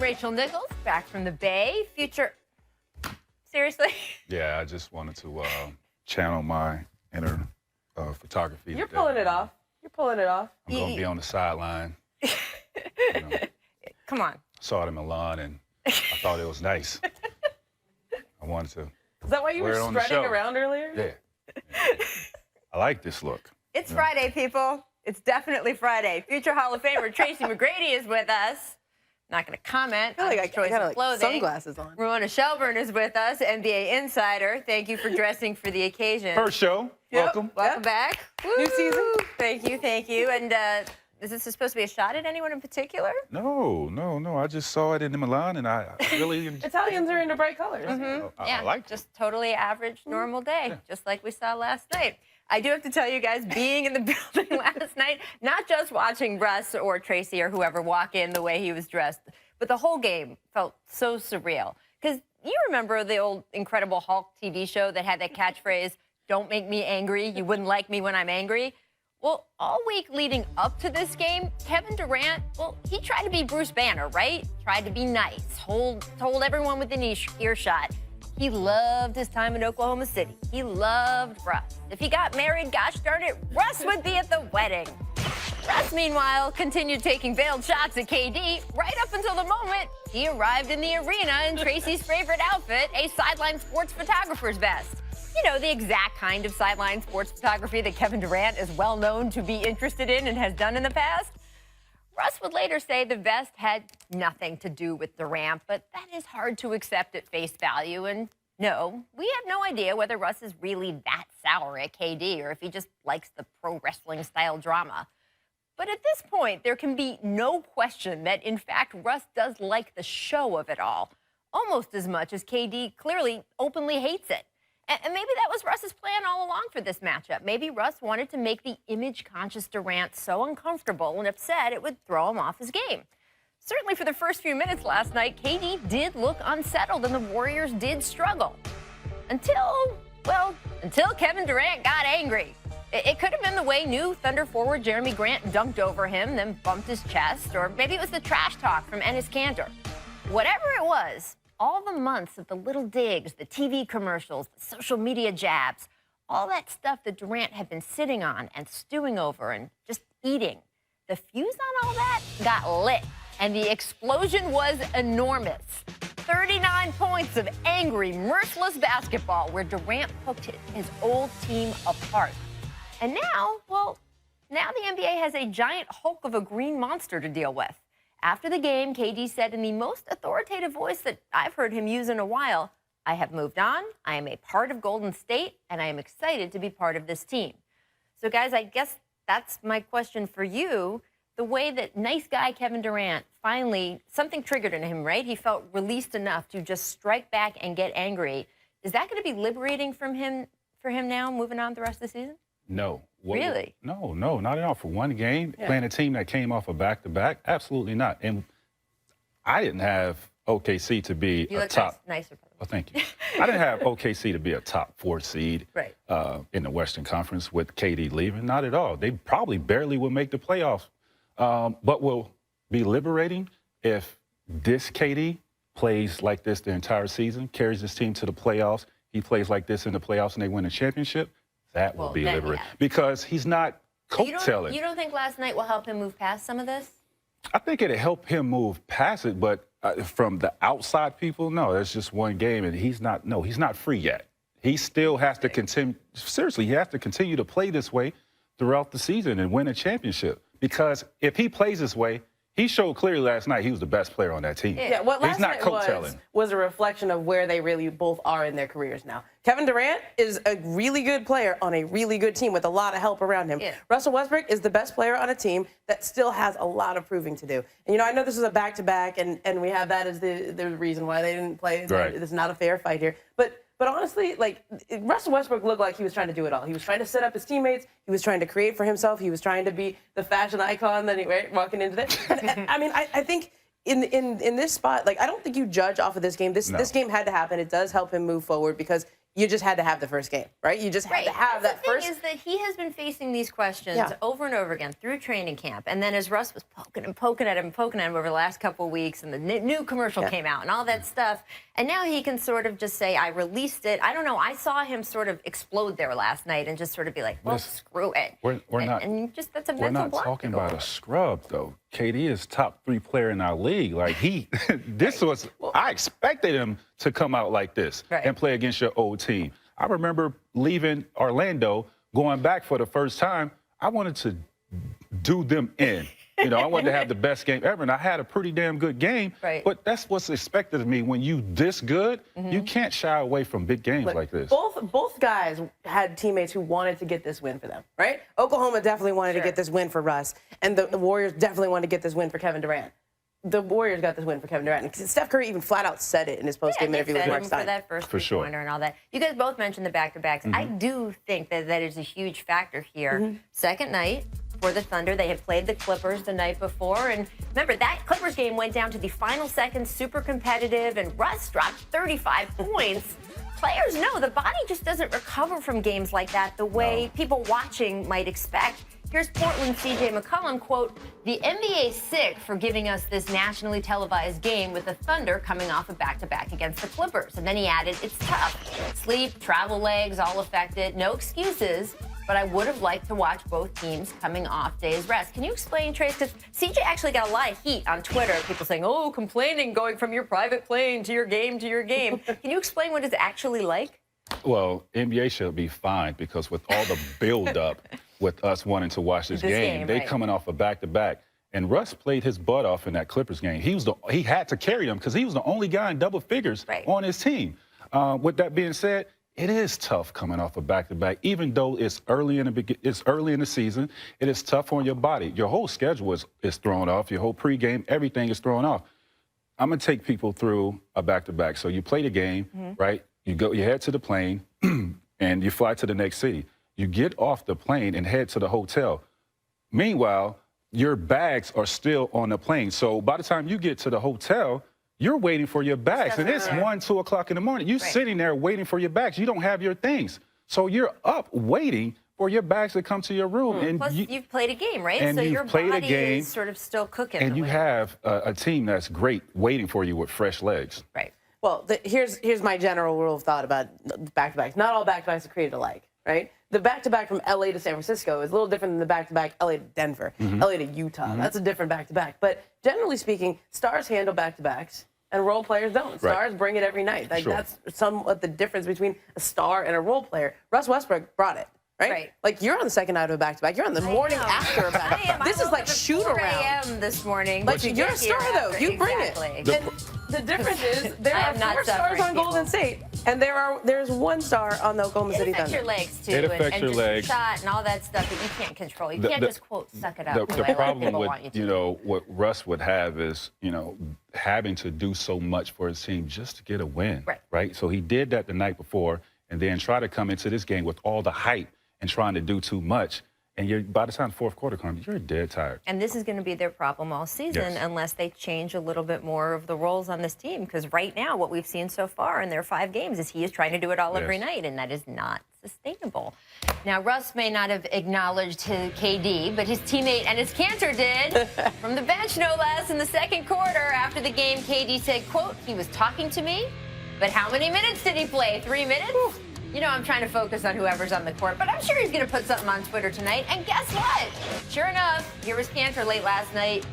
Rachel Nichols, back from the Bay. Future. Seriously? Yeah, I just wanted to channel my inner photography. You're pulling it off. You're pulling it off. I'm going to be on the sideline. You know, Come on. saw it in Milan, and I thought it was nice. I wanted to. Is that why you were strutting around earlier? Yeah. I like this look. It's Friday, people. It's definitely Friday. Future Hall of Famer Tracy McGrady is with us. Not going to comment on his choice of clothing. Sunglasses on. Ruana Shelburne is with us, NBA insider. Thank you for dressing for the occasion. First show. Welcome. Welcome back. New season. Thank you, thank you. And is this supposed to be a shot at anyone in particular? No. I just saw it in Milan, and I really Italians are into bright colors. I like it. Just totally average, normal day, just like we saw last night. I do have to tell you guys, being in the building last night, not just watching Russ or Tracy or whoever walk in the way he was dressed, but the whole game felt so surreal. Because you remember the old Incredible Hulk TV show that had that catchphrase, "Don't make me angry, you wouldn't like me when I'm angry"? Well, all week leading up to this game, Kevin Durant, well, he tried to be Bruce Banner, right? Tried to be nice, told everyone within earshot. He loved his time in Oklahoma City. He loved Russ. If he got married, gosh darn it, Russ would be at the wedding. Russ, meanwhile, continued taking veiled shots at KD right up until the moment he arrived in the arena in Tracy's favorite outfit, a sideline sports photographer's vest. You know, the exact kind of sideline sports photography that Kevin Durant is well known to be interested in and has done in the past. Russ would later say the vest had nothing to do with Durant, but that is hard to accept at face value. And no, we have no idea whether Russ is really that sour at KD or if he just likes the pro wrestling style drama. But at this point, there can be no question that, in fact, Russ does like the show of it all, almost as much as KD clearly openly hates it. And maybe that was Russ's plan all along for this matchup. Maybe Russ wanted to make the image-conscious Durant so uncomfortable and upset it would throw him off his game. Certainly for the first few minutes last night, KD did look unsettled and the Warriors did struggle. Until Kevin Durant got angry. It could have been the way new Thunder forward Jeremy Grant dunked over him, then bumped his chest, or maybe it was the trash talk from Enes Kanter. Whatever it was, all the months of the little digs, the TV commercials, the social media jabs, all that stuff that Durant had been sitting on and stewing over and just eating, the fuse on all that got lit, and the explosion was enormous. 39 points of angry, merciless basketball where Durant poked his old team apart. And now the NBA has a giant hulk of a green monster to deal with. After the game, KD said in the most authoritative voice that I've heard him use in a while, "I have moved on, I am a part of Golden State, and I am excited to be part of this team." So, guys, I guess that's my question for you. The way that nice guy Kevin Durant finally, something triggered in him, right? He felt released enough to just strike back and get angry. Is that going to be liberating for him now, moving on the rest of the season? No. Really? No, not at all. For one game, playing a team that came off a back-to-back, absolutely not. And I didn't have OKC to be you a look top. nicer. Oh, thank you. I didn't have OKC to be a top 4 seed Right. In the Western Conference with KD leaving. Not at all. They probably barely will make the playoffs. But will be liberating if this KD plays like this the entire season, carries his team to the playoffs. He plays like this in the playoffs and they win a championship. That will be liberating because he's not coattailing. You don't think last night will help him move past some of this? I think it'll help him move past it, but from the outside people, no, that's just one game, and he's not free yet. He still has to continue. Seriously, he has to continue to play this way throughout the season and win a championship. Because if he plays this way, he showed clearly last night he was the best player on that team. Yeah, what last he's not night was a reflection of where they really both are in their careers now. Kevin Durant is a really good player on a really good team with a lot of help around him. Yeah. Russell Westbrook is the best player on a team that still has a lot of proving to do. And, I know this is a back-to-back, and we have that as the reason why they didn't play. Right. It's not a fair fight here. But honestly, Russell Westbrook looked like he was trying to do it all. He was trying to set up his teammates. He was trying to create for himself. He was trying to be the fashion icon that walking into this. And, I think in this spot, I don't think you judge off of this game. This game had to happen. It does help him move forward because you just had to have the first game, right? You just had to have that first. The thing is that he has been facing these questions over and over again through training camp. And then as Russ was poking at him over the last couple of weeks, and the new commercial came out and all that stuff. And now he can sort of just say, I released it. I don't know. I saw him sort of explode there last night and just sort of be like, well, screw it. We're not that's a mental block. We're not talking about a scrub, though. KD is top 3 player in our league. Like, this was, I expected him to come out like this and play against your old team. I remember leaving Orlando, going back for the first time. I wanted to do them in. You know, I wanted to have the best game ever, and I had a pretty damn good game. But that's what's expected of me. When you this good, you can't shy away from big games like this. Both guys had teammates who wanted to get this win for them, right? Oklahoma definitely wanted to get this win for Russ, and the Warriors definitely wanted to get this win for Kevin Durant. The Warriors got this win for Kevin Durant. And Steph Curry even flat out said it in his post-game interview with Mark Stein. For that first three-pointer and all that. You guys both mentioned the back-to-backs. I do think that is a huge factor here. Second night for the Thunder, they had played the Clippers the night before. And remember, that Clippers game went down to the final seconds, super competitive, and Russ dropped 35 points. Players know the body just doesn't recover from games like that the way people watching might expect. Here's Portland's C.J. McCollum, quote, "The NBA's sick for giving us this nationally televised game with the Thunder coming off a back-to-back against the Clippers." And then he added, "It's tough. Sleep, travel legs, all affected. No excuses, but I would have liked to watch both teams coming off days rest." Can you explain, Trace? Because CJ actually got a lot of heat on Twitter. People saying, oh, complaining, going from your private plane to your game to your game. Can you explain what it's actually like? Well, NBA should be fine because with all the build-up with us wanting to watch this game, they coming off a back-to-back. And Russ played his butt off in that Clippers game. He had to carry them because he was the only guy in double figures on his team. With that being said, it is tough coming off a back-to-back, even though it's early in the season. It is tough on your body. Your whole schedule is thrown off. Your whole pregame, everything is thrown off. I'm gonna take people through a back-to-back. So you play the game, right? You head to the plane, and you fly to the next city. You get off the plane and head to the hotel. Meanwhile, your bags are still on the plane. So by the time you get to the hotel, you're waiting for your bags. And it's 1, 2 o'clock in the morning. You're sitting there waiting for your bags. You don't have your things. So you're up waiting for your bags to come to your room. And plus, you've played a game, right? And so you've your played body a game, is sort of still cooking. And you have a team that's great waiting for you with fresh legs. Right. Well, here's my general rule of thought about back-to-backs. Not all back-to-backs are created alike, right? The back-to-back from L.A. to San Francisco is a little different than the back-to-back L.A. to Denver, L.A. to Utah. That's a different back-to-back. But generally speaking, stars handle back-to-backs, and role players don't. Stars bring it every night. Like that's somewhat the difference between a star and a role player. Russ Westbrook brought it. Right? Like, you're on the second night of a back-to-back. You're on the morning after a back-to-back. This is like shoot-around. 4 a.m. this morning. Like, you're a star, though. You bring it. The difference is there are 4 stars on Golden State, and there's 1 star on the Oklahoma City Thunder. It affects your legs, too. It affects your legs. Shot and all that stuff that you can't control. You can't just, quote, suck it up. The problem with, what Russ would have is, having to do so much for his team just to get a win. Right? So he did that the night before, and then try to come into this game with all the hype and trying to do too much. And by the time the fourth quarter comes, you're dead tired. And this is going to be their problem all season unless they change a little bit more of the roles on this team. Because right now, what we've seen so far in their 5 games is he is trying to do it all every night, and that is not sustainable. Now, Russ may not have acknowledged his KD, but his teammate Enes Kanter did. From the bench, no less, in the second quarter. After the game, KD said, quote, "He was talking to me, but how many minutes did he play? 3 minutes?" I'm trying to focus on whoever's on the court, but I'm sure he's going to put something on Twitter tonight. And guess what? Sure enough, here was Kanter late last night,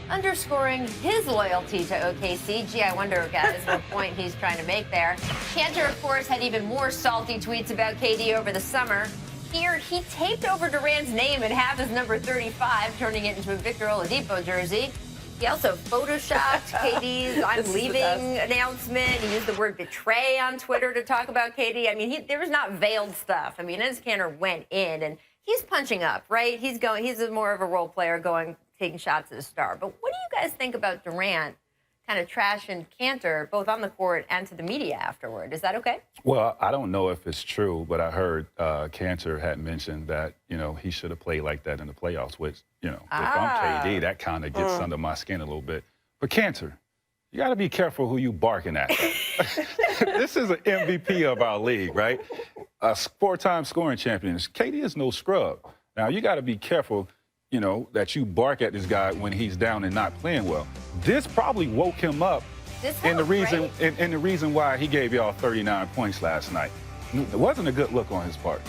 underscoring his loyalty to OKC. Gee, I wonder, guys, what point he's trying to make there. Kanter, of course, had even more salty tweets about KD over the summer. Here, he taped over Durant's name and half his number 35, turning it into a Victor Oladipo jersey. He also photoshopped KD's "I'm leaving" announcement. He used the word "betray" on Twitter to talk about KD. I mean, there was not veiled stuff. I mean, Enes Kanter went in, and he's punching up, right? He's more of a role player taking shots at a star. But what do you guys think about Durant kind of trashing Kanter, both on the court and to the media afterward? Is that okay? Well, I don't know if it's true, but I heard Kanter had mentioned that, he should have played like that in the playoffs, which, if I'm KD, that kind of gets under my skin a little bit. But Kanter, You got to be careful who you barking at. This is an MVP of our league, right? A 4-time scoring champion. KD is no scrub. Now, you got to be careful, you know, that you bark at this guy when he's down and not playing well. This probably woke him up, and the reason why he gave y'all 39 points last night. It wasn't a good look on his part.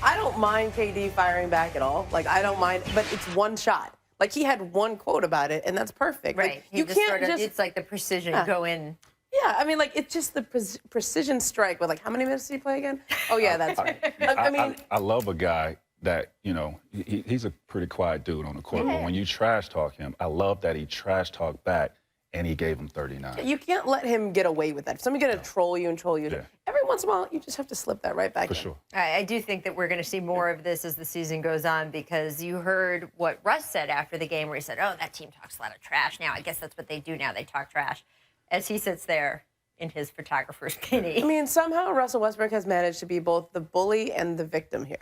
I don't mind KD firing back at all. Like, I don't mind, but it's one shot. Like, he had one quote about it, and that's perfect. Right. Like, you can't just... It's like the precision go in. Yeah, I mean, like, it's just the precision strike with, like, how many minutes did he play again? Oh, yeah, that's right. I mean... I love a guy that, you know, he's a pretty quiet dude on the court, but when you trash talk him, I love that he trash talked back, and he gave him 39. You can't let him get away with that. If somebody's going to troll you and troll you, every once in a while, you just have to slip that right back in. For sure. I do think that we're going to see more of this as the season goes on, because you heard what Russ said after the game, where he said, oh, that team talks a lot of trash now. I guess that's what they do now. They talk trash. As he sits there in his photographer's bikini. I mean, somehow Russell Westbrook has managed to be both the bully and the victim here.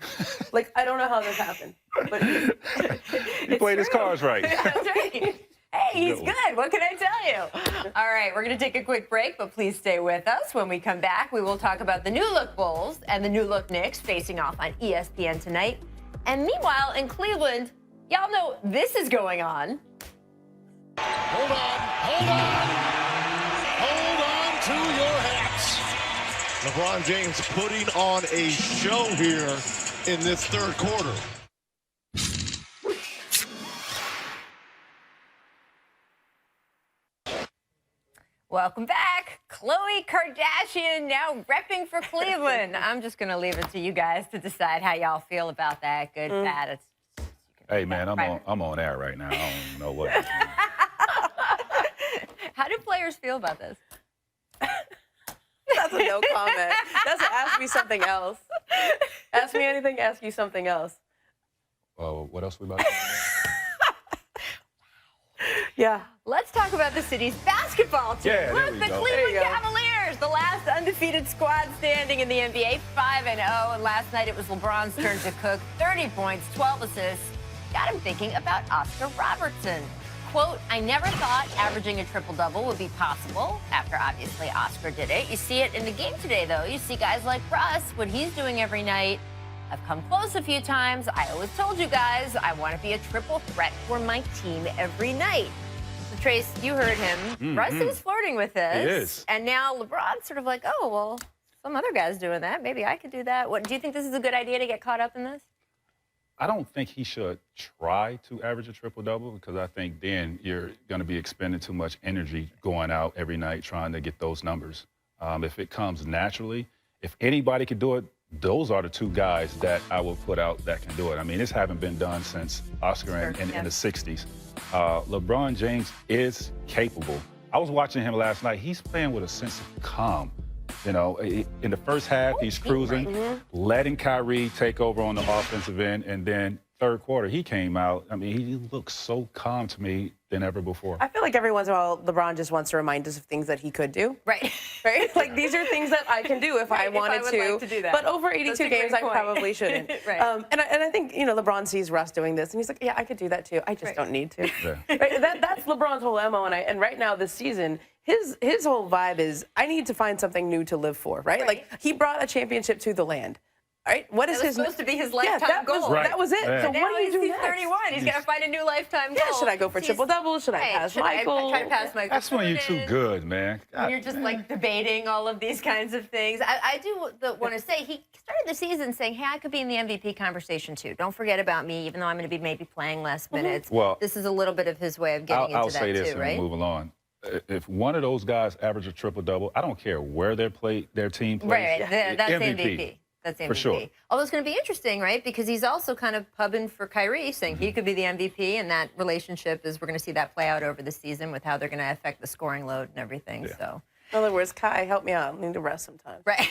Like, I don't know how this happened. But he played his cards right. That's right. Hey, he's good. What can I tell you? All right, we're going to take a quick break, but please stay with us. When we come back, we will talk about the New Look Bulls and the New Look Knicks facing off on ESPN tonight. And meanwhile, in Cleveland, y'all know this is going on. Hold on to your hats. LeBron James putting on a show here in this third quarter. Welcome back. Khloe Kardashian now repping for Cleveland. I'm just going to leave it to you guys to decide how y'all feel about that. Good, bad. Hey, man, I'm on air right now. I don't know what. How do players feel about this? that's a no comment. That's a ask me something else. Ask me anything, ask you something else. What else we about to do? Yeah. Let's talk about the city's basketball team. Yeah, Look, the Cleveland Cavaliers, the last undefeated squad standing in the NBA, 5-0. And last night it was LeBron's turn to cook. 30 points, 12 assists. Got him thinking about Oscar Robertson. Quote, I never thought averaging a triple-double would be possible, after obviously Oscar did it. You see it in the game today, though. You see guys like Russ, what he's doing every night. I've come close a few times. I always told you guys I want to be a triple threat for my team every night. So, Trace, you heard him. Russ is flirting with this. He is. And now LeBron's sort of like, oh, well, some other guy's doing that. Maybe I could do that. What, do you think this is a good idea to get caught up in this? I don't think he should try to average a triple-double, because I think then you're going to be expending too much energy going out every night trying to get those numbers. If it comes naturally, if anybody could do it, those are the two guys that I will put out that can do it. I mean, this hasn't been done since Oscar in the 60s. LeBron James is capable. I was watching him last night. He's playing with a sense of calm. You know, in the first half, he's cruising, letting Kyrie take over on the offensive end, and then third quarter, he came out. I mean, he looks so calm to me than ever before. I feel like every once in a while, LeBron just wants to remind us of things that he could do. Right. Right? Like, these are things that I can do if I wanted like to do that. But over 82 games, I probably shouldn't. Right. And I think, you know, LeBron sees Russ doing this, and he's like, yeah, I could do that too. I just don't need to. Yeah. Right? That's LeBron's whole MO. And right now, this season, his whole vibe is, I need to find something new to live for, right? Like, he brought a championship to the land. Right? What is his supposed to be his lifetime goal? Right. That was it. Yeah. So Now what do you do he's next? 31. He's got to find a new lifetime goal. Yeah, should I go for triple-double? Should I pass Michael? I try to pass Michael. That's when you're too good, man. When you're just like debating all of these kinds of things. I do want to say he started the season saying, hey, I could be in the MVP conversation too. Don't forget about me, even though I'm going to be maybe playing less minutes. Well, this is a little bit of his way of getting I'll into say that this too, and right? move along. If one of those guys average a triple-double, I don't care where their team plays. Right. That's MVP. That's MVP. For sure. Although it's going to be interesting, right? Because he's also kind of pubbing for Kyrie, saying he could be the MVP, and that relationship we're going to see that play out over the season with how they're going to affect the scoring load and everything. Yeah. So, In other words, Kai, help me out. I need to rest sometimes. right.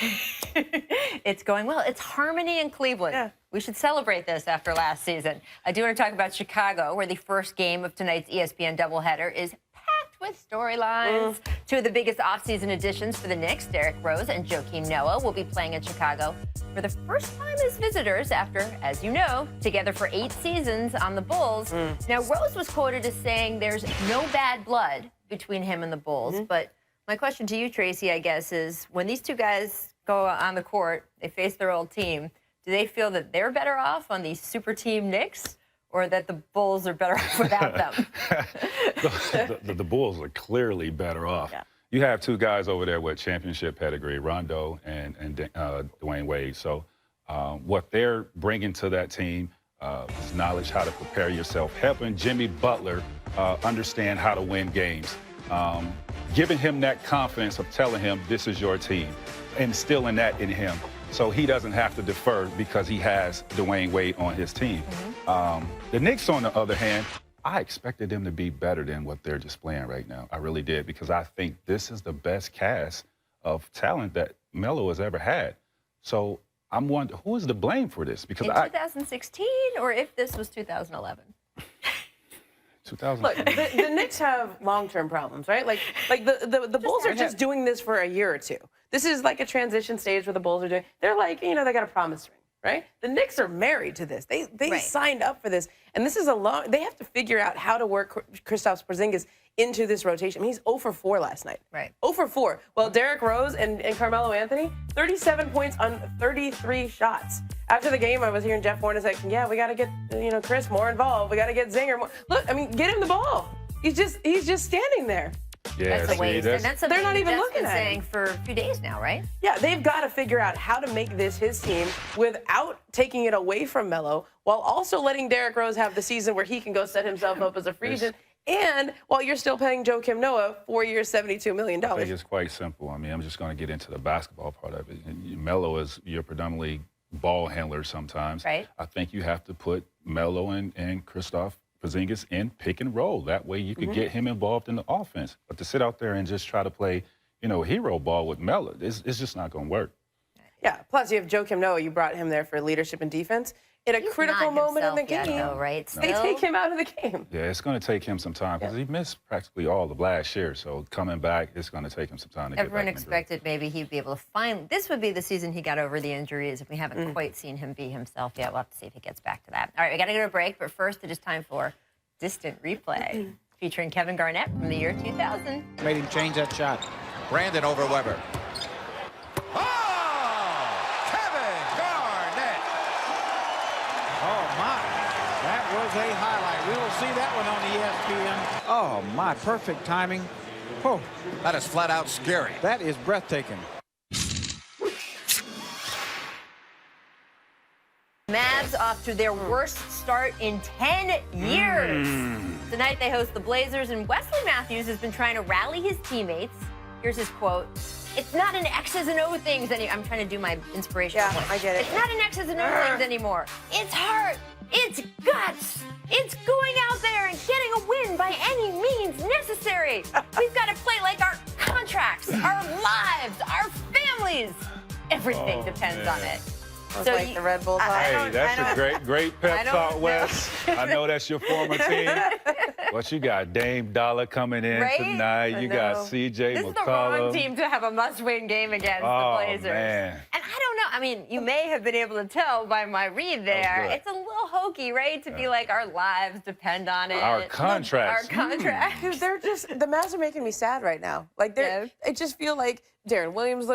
It's going well. It's harmony in Cleveland. Yeah. We should celebrate this after last season. I do want to talk about Chicago, where the first game of tonight's ESPN doubleheader is packed with storylines. Two of the biggest offseason additions for the Knicks, Derrick Rose and Joakim Noah, will be playing in Chicago for the first time as visitors after, as you know, together for 8 seasons on the Bulls. Now, Rose was quoted as saying there's no bad blood between him and the Bulls. But my question to you, Tracy, I guess, is when these two guys go on the court, they face their old team, do they feel that they're better off on the super team Knicks or that the Bulls are better off without them? the Bulls are clearly better off. Yeah. You have two guys over there with championship pedigree, Rondo and Dwayne Wade. So what they're bringing to that team is knowledge how to prepare yourself, helping Jimmy Butler understand how to win games, giving him that confidence of telling him this is your team, instilling that in him so he doesn't have to defer because he has Dwayne Wade on his team. The Knicks, on the other hand, I expected them to be better than what they're displaying right now. I really did, because I think this is the best cast of talent that Melo has ever had. So I'm wondering, who is to blame for this? Because in 2016, or if this was 2011? 2000. Look, the Knicks have long-term problems, right? Like the Bulls are just doing this for a year or two. This is like a transition stage where the Bulls are doing. They're like, they got a promise ring, right? The Knicks are married to this. They signed up for this, and this is a long. They have to figure out how to work Kristaps Porzingis into this rotation. I mean, he's 0 for 4 last night. Right. 0 for 4. Well, Derrick Rose and Carmelo Anthony, 37 points on 33 shots. After the game, I was hearing Jeff Hornacek saying, yeah, we got to get, Chris more involved. We got to get Zinger more. Look, I mean, get him the ball. He's just standing there. Yeah, that's a waste. And that's something they're not even Jeff's looking been at saying for a few days now, right? Yeah, they've got to figure out how to make this his team without taking it away from Melo, while also letting Derrick Rose have the season where he can go set himself up as a free agent. And while you're still paying Joakim Noah 4 years, $72 million. I think it's quite simple. I mean, I'm just going to get into the basketball part of it. Melo is your predominantly ball handler sometimes. Right. I think you have to put Melo and Kristaps Porzingis in pick and roll. That way you could get him involved in the offense. But to sit out there and just try to play, hero ball with Melo, it's just not going to work. Yeah, plus you have Joakim Noah. You brought him there for leadership and defense. In a critical moment in the game, though, right? They take him out of the game. Yeah, it's going to take him some time because he missed practically all of last year. So coming back, it's going to take him some time to get back. Everyone expected maybe he'd be able to find. This would be the season he got over the injuries. If we haven't quite seen him be himself yet, we'll have to see if he gets back to that. All right, we got to go to a break, but first it is time for Distant Replay, featuring Kevin Garnett from the year 2000. Made him change that shot. Brandon over Weber. Was a highlight. We will see that one on ESPN. Oh, my, perfect timing. Oh, that is flat out scary. That is breathtaking. Mavs off to their worst start in 10 years. Tonight they host the Blazers, and Wesley Matthews has been trying to rally his teammates. Here's his quote. It's not an X's and O things anymore. I'm trying to do my inspiration. Yeah, I get it. It's not an X's and O things anymore. It's heart. It's guts. It's going out there and getting a win by any means necessary. We've got to play like our contracts, our lives, our families. Everything depends on it. So like the Red Bull talk. Hey, that's a great pep talk, Wes. I know that's your former team. But you got Dame Dollar coming in tonight. You got CJ This McCollum. is the wrong team to have a must-win game against the Blazers. Man. And I don't know. I mean, you may have been able to tell by my read there. It's a little hokey, right? To be like, our lives depend on it. Our contracts. Our contracts. Dude, the Mavs are making me sad right now. Like, I just feel like Darren Williams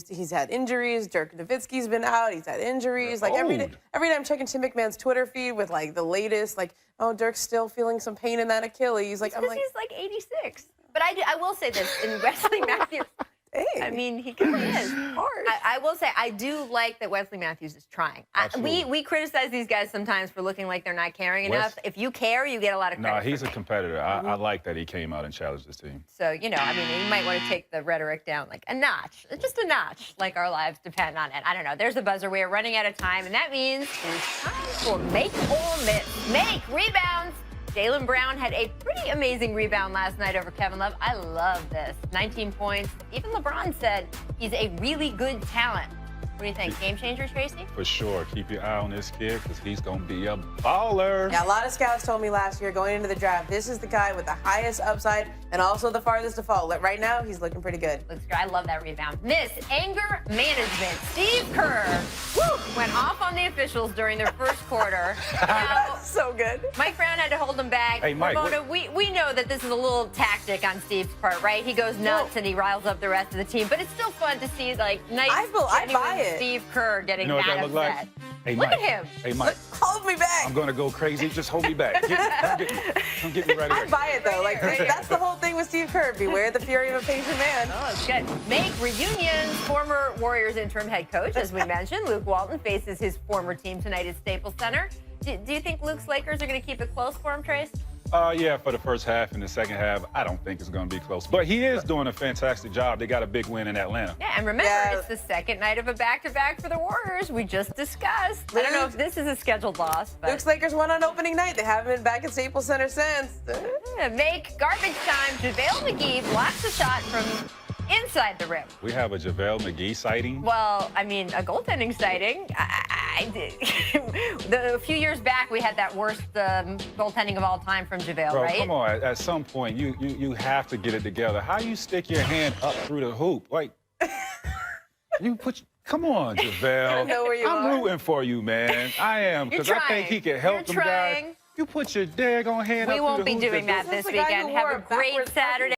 he's had injuries. Dirk Nowitzki's been out. He's had injuries. Like every day I'm checking Tim McMahon's Twitter feed with like the latest, like, oh, Dirk's still feeling some pain in that Achilles. Like, Because he's like 86. But I will say this in Wesley Matthews. I mean, he kind of is. Hard. I will say, I do like that Wesley Matthews is trying. We criticize these guys sometimes for looking like they're not caring enough. If you care, you get a lot of credit. No, he's a competitor. I like that he came out and challenged this team. So, I mean, you might want to take the rhetoric down like a notch. Just a notch, like our lives depend on it. I don't know. There's a buzzer. We are running out of time, and that means it's time for Make or Miss. Make rebounds. Jaylen Brown had a pretty amazing rebound last night over Kevin Love. I love this. 19 points. Even LeBron said he's a really good talent. What do you think? Game changer, Tracy? For sure. Keep your eye on this kid because he's going to be a baller. Yeah, a lot of scouts told me last year going into the draft, this is the guy with the highest upside and also the farthest to fall. Right now, he's looking pretty good. Looks good. I love that rebound. Miss anger management. Steve Kerr went off on the officials during their first quarter. Now, So good. Mike Brown had to hold him back. Hey, Mike, Ramona, we know that this is a little tactic on Steve's part, right? He goes nuts and he riles up the rest of the team, but it's still fun to see, like, nice, I buy genuine it. Steve Kerr getting You know what mad that look like? upset. Hey, Look Mike. at him. Hey, Mike. Hold me back. I'm going to go crazy. Just hold me back. Come get me right I away. buy it, though. Like, that's the whole thing with Steve Kerr. Beware the fury of a patient man. Oh, it's good. Make reunions. Former Warriors interim head coach, as we mentioned, Luke Walton, faces his former team tonight at Staples Center. Do you think Luke's Lakers are going to keep it close for him, Trace? Yeah, for the first half and the second half, I don't think it's going to be close. But he is doing a fantastic job. They got a big win in Atlanta. Yeah, and remember, it's the second night of a back-to-back for the Warriors. We just discussed. I don't know if this is a scheduled loss, but Luke's Lakers won on opening night. They haven't been back at Staples Center since. Make garbage time. JaVale McGee blocks a shot from inside the rim. We have a JaVale McGee sighting. Well, I mean, a goaltending sighting. A few years back, we had that worst goaltending of all time from JaVale, Bro, right? come on. At some point, you have to get it together. How you stick your hand up through the hoop? Like, come on, JaVale. I know where you I'm are. rooting for you, man. I am, because I think he can help them guys. trying. You put your daggone hand up We through won't the be hoop. doing that This is this the guy weekend. who Have wore a a great backwards Saturday.